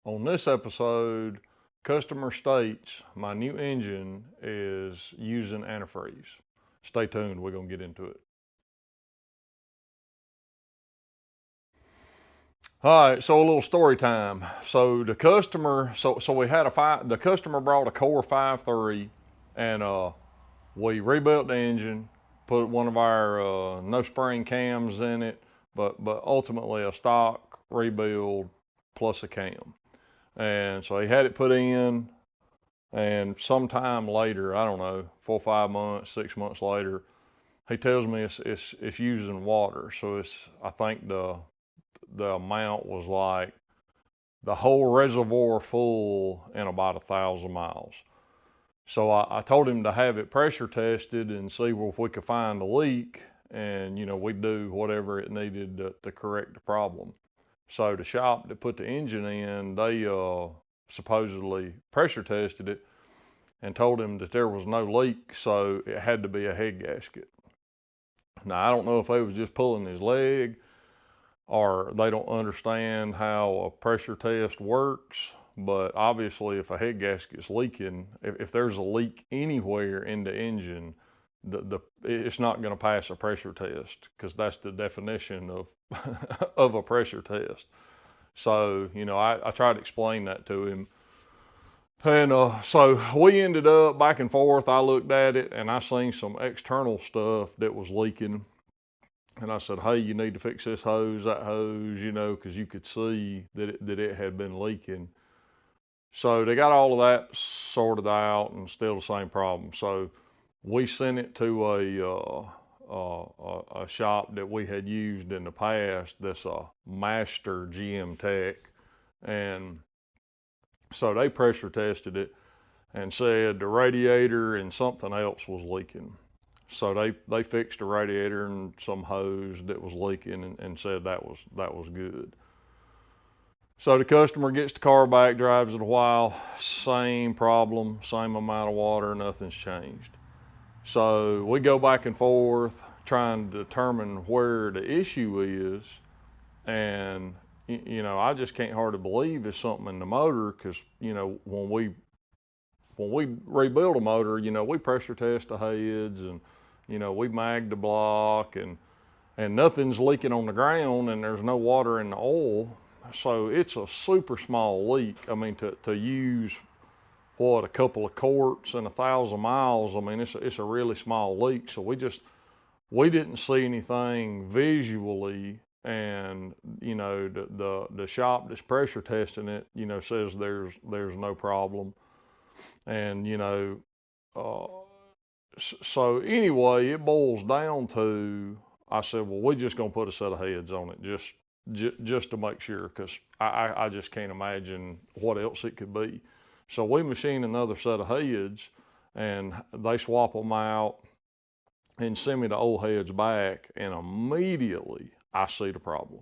On this episode, customer states my new engine is using antifreeze. Stay tuned, we're going to get into it. All right, so a little story time. So the customer, the customer brought a Core 5.3 and we rebuilt the engine, put one of our no spring cams in it, but ultimately a stock rebuild plus a cam. And so he had it put in, and sometime later, I don't know, 4 or 5 months, 6 months later, he tells me it's using water. So I think the amount was like the whole reservoir full in about 1,000 miles. So I told him to have it pressure tested and see if we could find a leak, and we'd do whatever it needed to correct the problem. So the shop that put the engine in, they supposedly pressure tested it and told him that there was no leak, so it had to be a head gasket. Now, I don't know if they was just pulling his leg or they don't understand how a pressure test works, but obviously if a head gasket's leaking, if there's a leak anywhere in the engine, it's not going to pass a pressure test, because that's the definition of of a pressure test. So I tried to explain that to him, and so we ended up back and forth. I looked at it and I seen some external stuff that was leaking, and I said, hey, you need to fix this hose, that hose, because you could see that it had been leaking. So they got all of that sorted out and still the same problem. So we sent it to a shop that we had used in the past that's a master GM tech. And so they pressure tested it and said the radiator and something else was leaking. So they fixed the radiator and some hose that was leaking and said that was good. So the customer gets the car back, drives it a while, same problem, same amount of water, nothing's changed. So we go back and forth trying to determine where the issue is, and I just can't hardly believe it's something in the motor, because when we rebuild a motor, we pressure test the heads, and we mag the block, and nothing's leaking on the ground, and there's no water in the oil. So it's a super small leak. I mean, to use a couple of quarts and 1,000 miles, I mean, it's a really small leak. So we didn't see anything visually, and the shop that's pressure testing it, says there's no problem. And so anyway, it boils down to, I said, well, we're just gonna put a set of heads on it just to make sure, because I just can't imagine what else it could be. So we machine another set of heads, and they swap them out and send me the old heads back, and immediately I see the problem.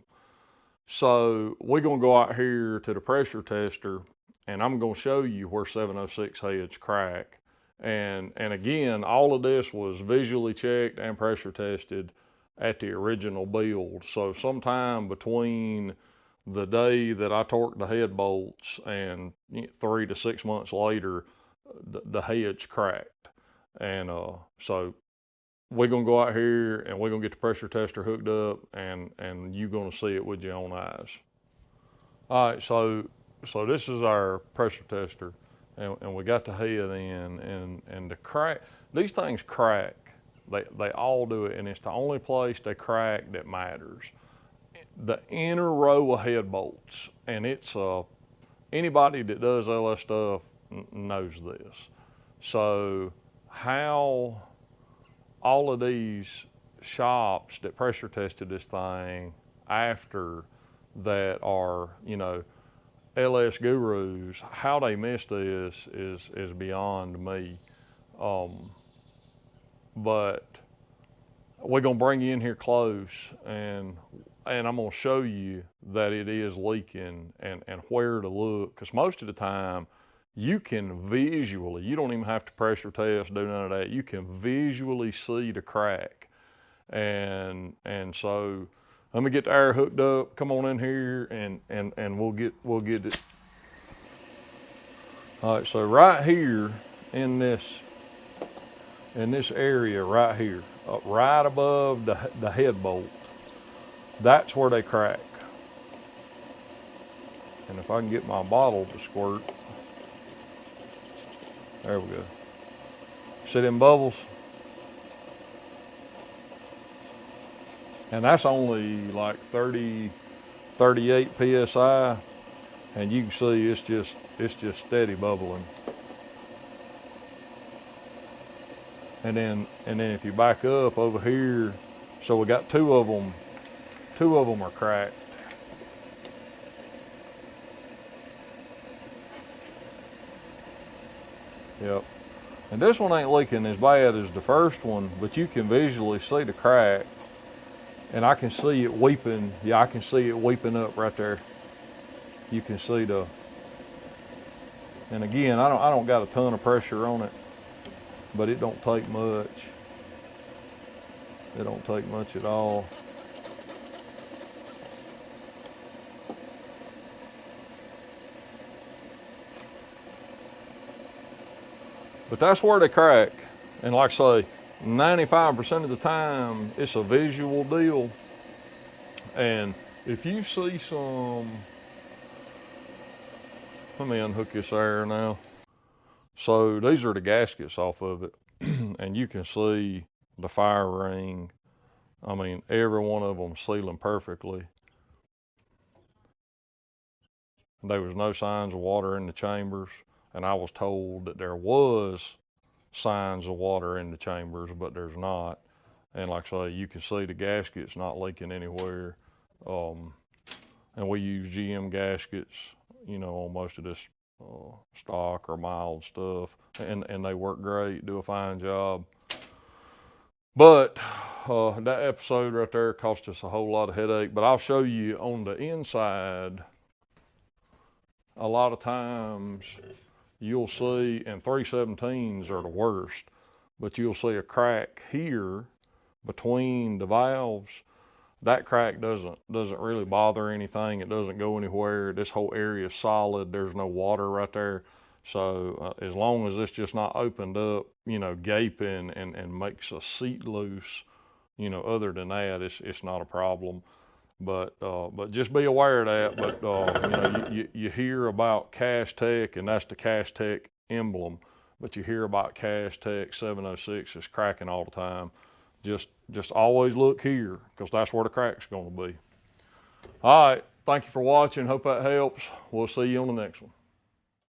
So we're gonna go out here to the pressure tester, and I'm gonna show you where 706 heads crack. And again, all of this was visually checked and pressure tested at the original build. So sometime between the day that I torqued the head bolts and 3 to 6 months later, the heads cracked. And so we're gonna go out here and we're gonna get the pressure tester hooked up, and you're gonna see it with your own eyes. All right, so this is our pressure tester, and we got the head in, and the crack, these things crack. They all do it, and it's the only place they crack that matters. The inner row of head bolts, and it's anybody that does LS stuff knows this. So how all of these shops that pressure tested this thing after that are, LS gurus, how they missed this is beyond me. But we're gonna bring you in here close, and I'm gonna show you that it is leaking and where to look, because most of the time you can visually, you don't even have to pressure test, do none of that. You can visually see the crack. And so let me get the air hooked up. Come on in here, and we'll get it All right, so right here in this area right here, right above the head bolt, that's where they crack. And if I can get my bottle to squirt, there we go. See them bubbles? And that's only like 30, 38 PSI. And you can see it's just steady bubbling. And then if you back up over here, so we got two of them are cracked. Yep. And this one ain't leaking as bad as the first one, but you can visually see the crack. And I can see it weeping. Yeah, I can see it weeping up right there. You can see the, and again, I don't got a ton of pressure on it, but it don't take much. It don't take much at all. But that's where they crack. And like I say, 95% of the time, it's a visual deal. And if you see some, let me unhook this air now. So these are the gaskets off of it. And you can see the fire ring. I mean, every one of them sealing perfectly. There was no signs of water in the chambers. And I was told that there was signs of water in the chambers, but there's not. And like I say, you can see the gaskets not leaking anywhere. And we use GM gaskets, you know, on most of this stock or mild stuff. And they work great, do a fine job. But that episode right there cost us a whole lot of headache. But I'll show you on the inside, a lot of times you'll see, and 317s are the worst, but you'll see a crack here between the valves. That crack doesn't really bother anything. It doesn't go anywhere. This whole area is solid. There's no water right there. So as long as it's just not opened up, you know, gaping and makes a seat loose, you know, other than that, it's not a problem. But just be aware of that. But you know, you hear about Cash Tech, and that's the Cash Tech emblem. But you hear about Cash Tech 706 is cracking all the time. Just always look here, because that's where the crack's going to be. All right, thank you for watching. Hope that helps. We'll see you on the next one.